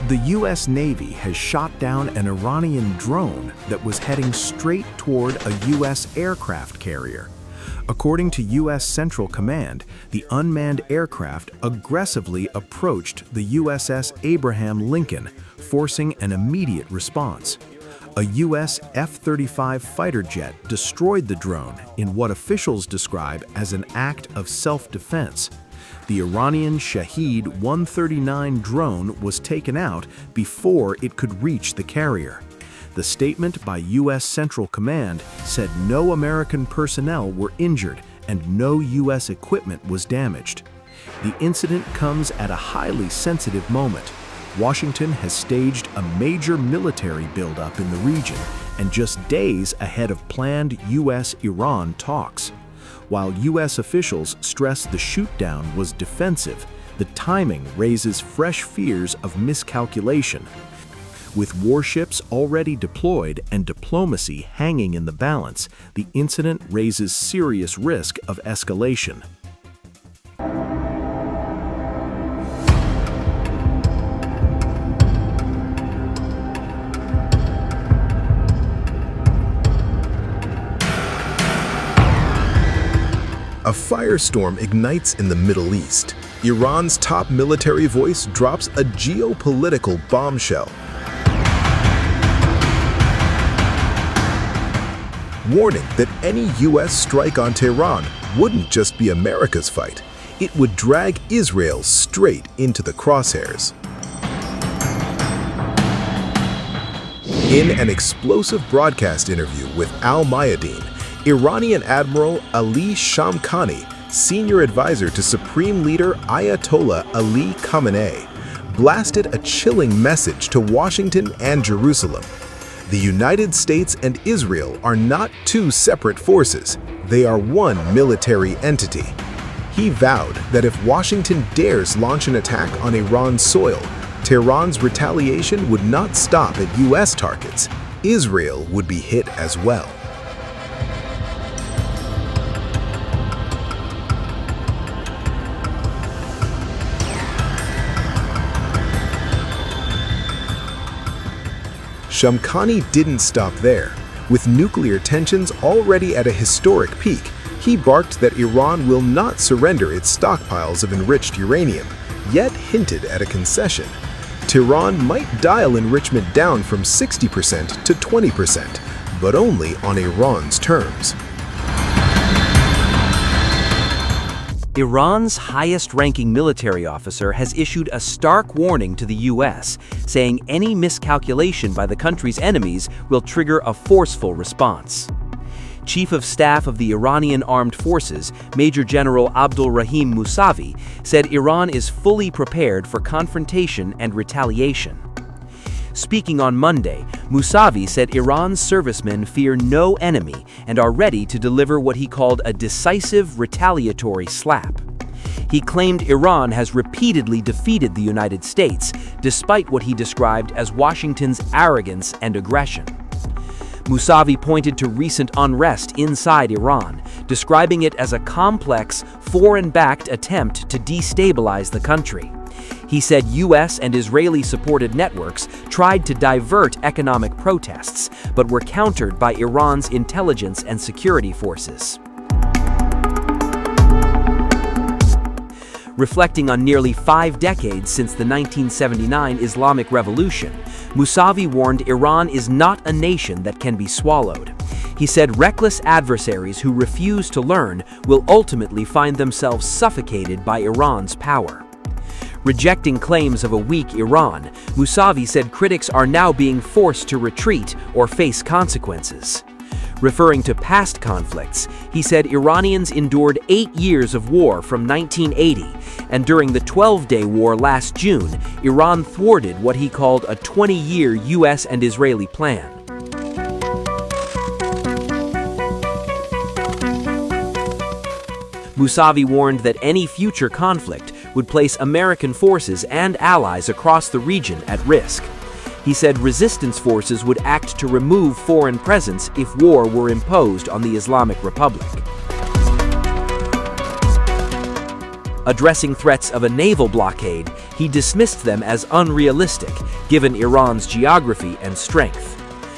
The US Navy has shot down an Iranian drone that was heading straight toward a US aircraft carrier. According to US Central Command, the unmanned aircraft aggressively approached the USS Abraham Lincoln, forcing an immediate response. A US F-35 fighter jet destroyed the drone in what officials describe as an act of self-defense. The Iranian Shahed 139 drone was taken out before it could reach the carrier. The statement by US Central Command said no American personnel were injured and no US equipment was damaged. The incident comes at a highly sensitive moment. Washington has staged a major military buildup in the region and just days ahead of planned US-Iran talks. While US officials stress the shootdown was defensive, the timing raises fresh fears of miscalculation. With warships already deployed and diplomacy hanging in the balance, the incident raises serious risk of escalation. A firestorm ignites in the Middle East. Iran's top military voice drops a geopolitical bombshell. Warning that any US strike on Tehran wouldn't just be America's fight. It would drag Israel straight into the crosshairs. In an explosive broadcast interview with Al Mayadeen, Iranian Admiral Ali Shamkhani, senior advisor to Supreme Leader Ayatollah Ali Khamenei, blasted a chilling message to Washington and Jerusalem. The United States and Israel are not two separate forces. They are one military entity. He vowed that if Washington dares launch an attack on Iran's soil, Tehran's retaliation would not stop at US targets. Israel would be hit as well. Shamkhani didn't stop there. With nuclear tensions already at a historic peak, he barked that Iran will not surrender its stockpiles of enriched uranium, yet hinted at a concession. Tehran might dial enrichment down from 60% to 20%, but only on Iran's terms. Iran's highest-ranking military officer has issued a stark warning to the US, saying any miscalculation by the country's enemies will trigger a forceful response. Chief of Staff of the Iranian Armed Forces, Major General Abdulrahim Musavi, said Iran is fully prepared for confrontation and retaliation. Speaking on Monday, Musavi said Iran's servicemen fear no enemy and are ready to deliver what he called a decisive retaliatory slap. He claimed Iran has repeatedly defeated the United States, despite what he described as Washington's arrogance and aggression. Musavi pointed to recent unrest inside Iran, describing it as a complex, foreign-backed attempt to destabilize the country. He said US and Israeli-supported networks tried to divert economic protests, but were countered by Iran's intelligence and security forces. Reflecting on nearly 5 decades since the 1979 Islamic Revolution, Musavi warned Iran is not a nation that can be swallowed. He said reckless adversaries who refuse to learn will ultimately find themselves suffocated by Iran's power. Rejecting claims of a weak Iran, Musavi said critics are now being forced to retreat or face consequences. Referring to past conflicts, he said Iranians endured 8 years of war from 1980, and during the 12-day war last June, Iran thwarted what he called a 20-year US and Israeli plan. Musavi warned that any future conflict would place American forces and allies across the region at risk. He said resistance forces would act to remove foreign presence if war were imposed on the Islamic Republic. Addressing threats of a naval blockade, he dismissed them as unrealistic, given Iran's geography and strength.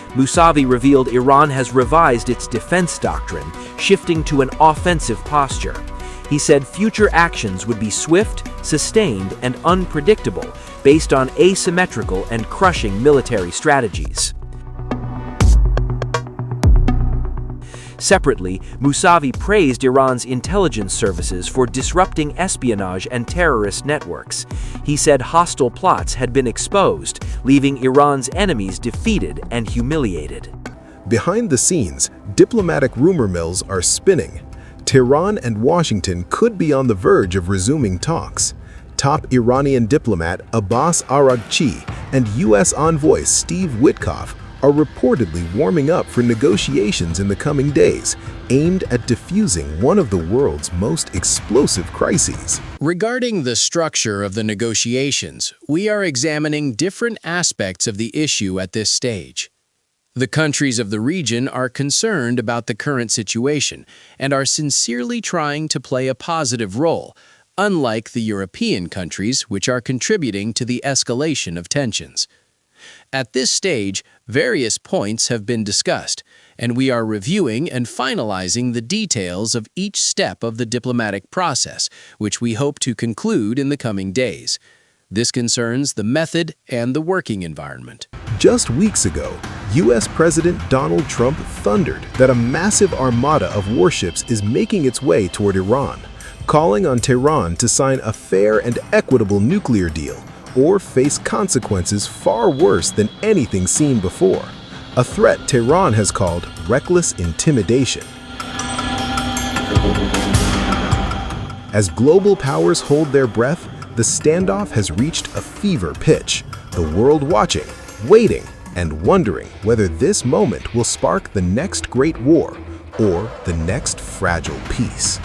Mousavi revealed Iran has revised its defense doctrine, shifting to an offensive posture. He said future actions would be swift, sustained, and unpredictable, based on asymmetrical and crushing military strategies. Separately, Mousavi praised Iran's intelligence services for disrupting espionage and terrorist networks. He said hostile plots had been exposed, leaving Iran's enemies defeated and humiliated. Behind the scenes, diplomatic rumor mills are spinning. Tehran and Washington could be on the verge of resuming talks. Top Iranian diplomat Abbas Araghchi and U.S. envoy Steve Witkoff are reportedly warming up for negotiations in the coming days, aimed at diffusing one of the world's most explosive crises. Regarding the structure of the negotiations, we are examining different aspects of the issue at this stage. The countries of the region are concerned about the current situation and are sincerely trying to play a positive role, unlike the European countries which are contributing to the escalation of tensions. At this stage, various points have been discussed, and we are reviewing and finalizing the details of each step of the diplomatic process, which we hope to conclude in the coming days. This concerns the method and the working environment. Just weeks ago, U.S. President Donald Trump thundered that a massive armada of warships is making its way toward Iran, calling on Tehran to sign a fair and equitable nuclear deal or face consequences far worse than anything seen before, a threat Tehran has called reckless intimidation. As global powers hold their breath, the standoff has reached a fever pitch, the world watching, waiting, and wondering whether this moment will spark the next great war or the next fragile peace.